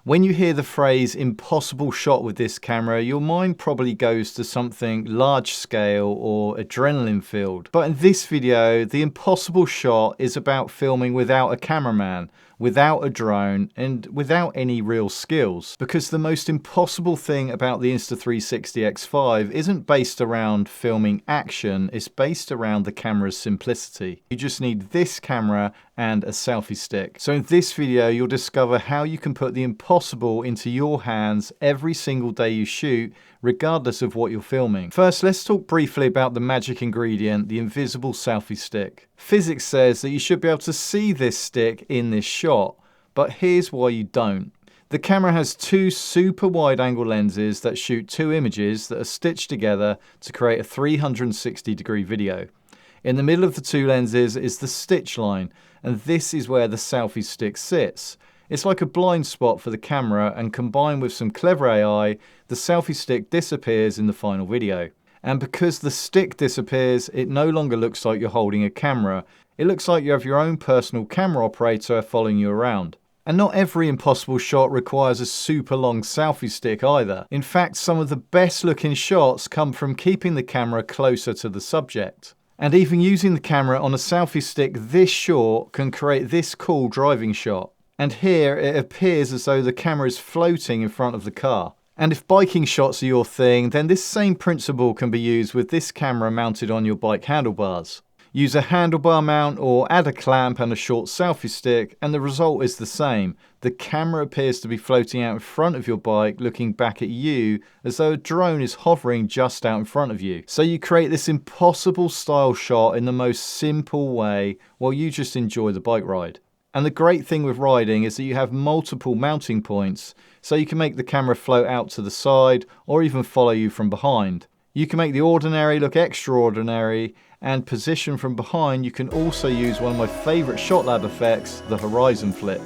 When you hear the phrase impossible shot with this camera, your mind probably goes to something large scale or adrenaline filled. But in this video, the impossible shot is about filming without a cameraman, without a drone, and without any real skills. Because the most impossible thing about the Insta360 X5 isn't based around filming action, it's based around the camera's simplicity. You just need this camera and a selfie stick. So in this video, you'll discover how you can put the impossible into your hands every single day you shoot, regardless of what you're filming. First, let's talk briefly about the magic ingredient, the invisible selfie stick. Physics says that you should be able to see this stick in this shot, but here's why you don't. The camera has two super wide angle lenses that shoot two images that are stitched together to create a 360-degree video. In the middle of the two lenses is the stitch line, and this is where the selfie stick sits. It's like a blind spot for the camera, and combined with some clever AI, the selfie stick disappears in the final video. And because the stick disappears, it no longer looks like you're holding a camera. It looks like you have your own personal camera operator following you around. And not every impossible shot requires a super long selfie stick either. In fact, some of the best looking shots come from keeping the camera closer to the subject. And even using the camera on a selfie stick this short can create this cool driving shot. And here it appears as though the camera is floating in front of the car. And if biking shots are your thing, then this same principle can be used with this camera mounted on your bike handlebars. Use a handlebar mount or add a clamp and a short selfie stick, and the result is the same. The camera appears to be floating out in front of your bike, looking back at you as though a drone is hovering just out in front of you. So you create this impossible style shot in the most simple way while you just enjoy the bike ride. And the great thing with riding is that you have multiple mounting points, so you can make the camera float out to the side or even follow you from behind. You can make the ordinary look extraordinary, and position from behind, you can also use one of my favorite shot lab effects, the horizon flip.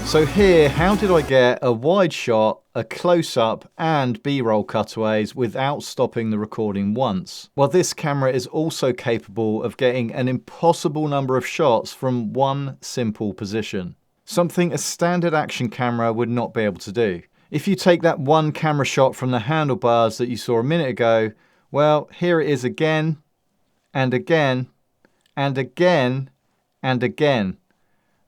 So here, how did I get a wide shot, a close-up and B-roll cutaways without stopping the recording once? Well, this camera is also capable of getting an impossible number of shots from one simple position. Something a standard action camera would not be able to do. If you take that one camera shot from the handlebars that you saw a minute ago, well, here it is again, and again, and again, and again.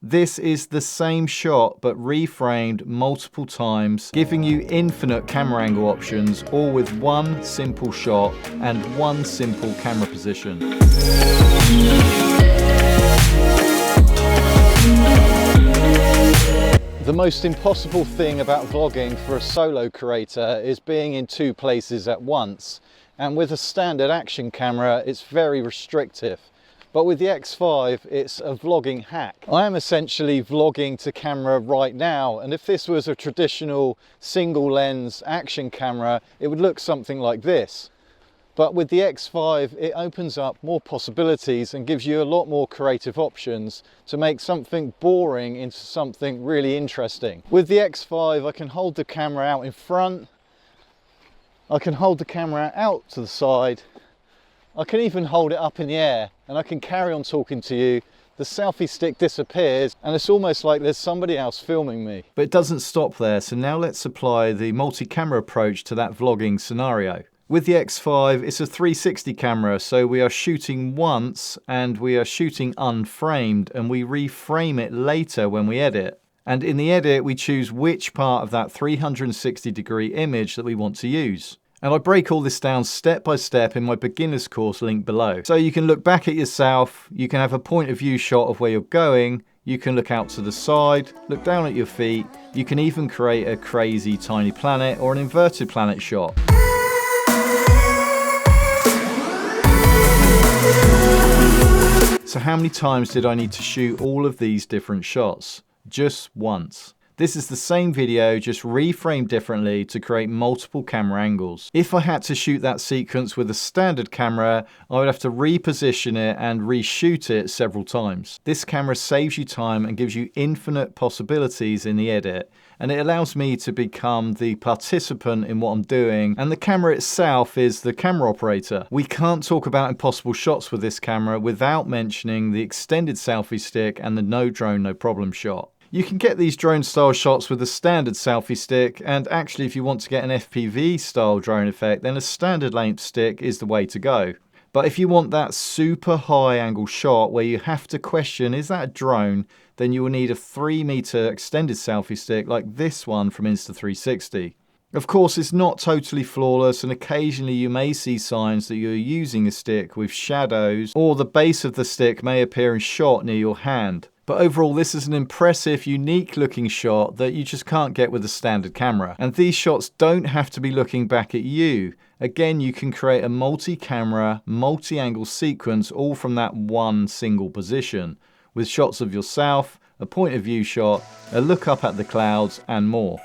This is the same shot but reframed multiple times, giving you infinite camera angle options, all with one simple shot and one simple camera position. The most impossible thing about vlogging for a solo creator is being in two places at once. And with a standard action camera, it's very restrictive. But with the X5, it's a vlogging hack. I am essentially vlogging to camera right now, and if this was a traditional single lens action camera, it would look something like this. But with the X5, it opens up more possibilities and gives you a lot more creative options to make something boring into something really interesting. With the X5, I can hold the camera out in front, I can hold the camera out to the side, I can even hold it up in the air, and I can carry on talking to you. The selfie stick disappears, and it's almost like there's somebody else filming me. But it doesn't stop there, so now let's apply the multi-camera approach to that vlogging scenario. With the X5, it's a 360 camera, so we are shooting once, and we are shooting unframed, and we reframe it later when we edit. And in the edit, we choose which part of that 360-degree image that we want to use. And I break all this down step by step in my beginner's course link below. So you can look back at yourself, you can have a point of view shot of where you're going, you can look out to the side, look down at your feet, you can even create a crazy tiny planet or an inverted planet shot. So how many times did I need to shoot all of these different shots? Just once. This is the same video, just reframed differently to create multiple camera angles. If I had to shoot that sequence with a standard camera, I would have to reposition it and reshoot it several times. This camera saves you time and gives you infinite possibilities in the edit, and it allows me to become the participant in what I'm doing, and the camera itself is the camera operator. We can't talk about impossible shots with this camera without mentioning the extended selfie stick and the no drone, no problem shot. You can get these drone style shots with a standard selfie stick, and actually if you want to get an FPV style drone effect, then a standard length stick is the way to go. But if you want that super high angle shot where you have to question, is that a drone? Then you will need a 3-meter extended selfie stick like this one from Insta360. Of course, it's not totally flawless, and occasionally you may see signs that you're using a stick with shadows, or the base of the stick may appear in shot near your hand. But overall, this is an impressive, unique looking shot that you just can't get with a standard camera. And these shots don't have to be looking back at you. Again, you can create a multi-camera, multi-angle sequence all from that one single position, with shots of yourself, a point of view shot, a look up at the clouds, and more.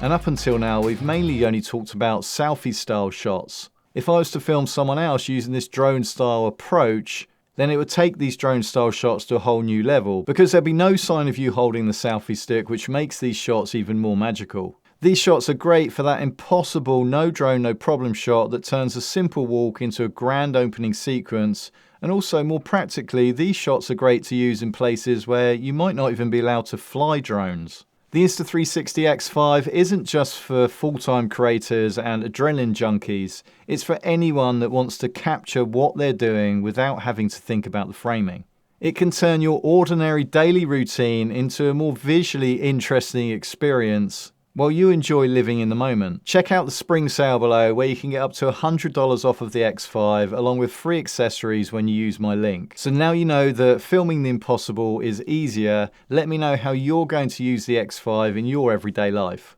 And up until now, we've mainly only talked about selfie style shots. If I was to film someone else using this drone style approach, then it would take these drone style shots to a whole new level, because there'd be no sign of you holding the selfie stick, which makes these shots even more magical. These shots are great for that impossible no drone, no problem shot that turns a simple walk into a grand opening sequence. And also, more practically, these shots are great to use in places where you might not even be allowed to fly drones. The Insta360 X5 isn't just for full-time creators and adrenaline junkies. It's for anyone that wants to capture what they're doing without having to think about the framing. It can turn your ordinary daily routine into a more visually interesting experience while you enjoy living in the moment. Check out the spring sale below where you can get up to $100 off of the X5 along with free accessories when you use my link. So now you know that filming the impossible is easier. Let me know how you're going to use the X5 in your everyday life.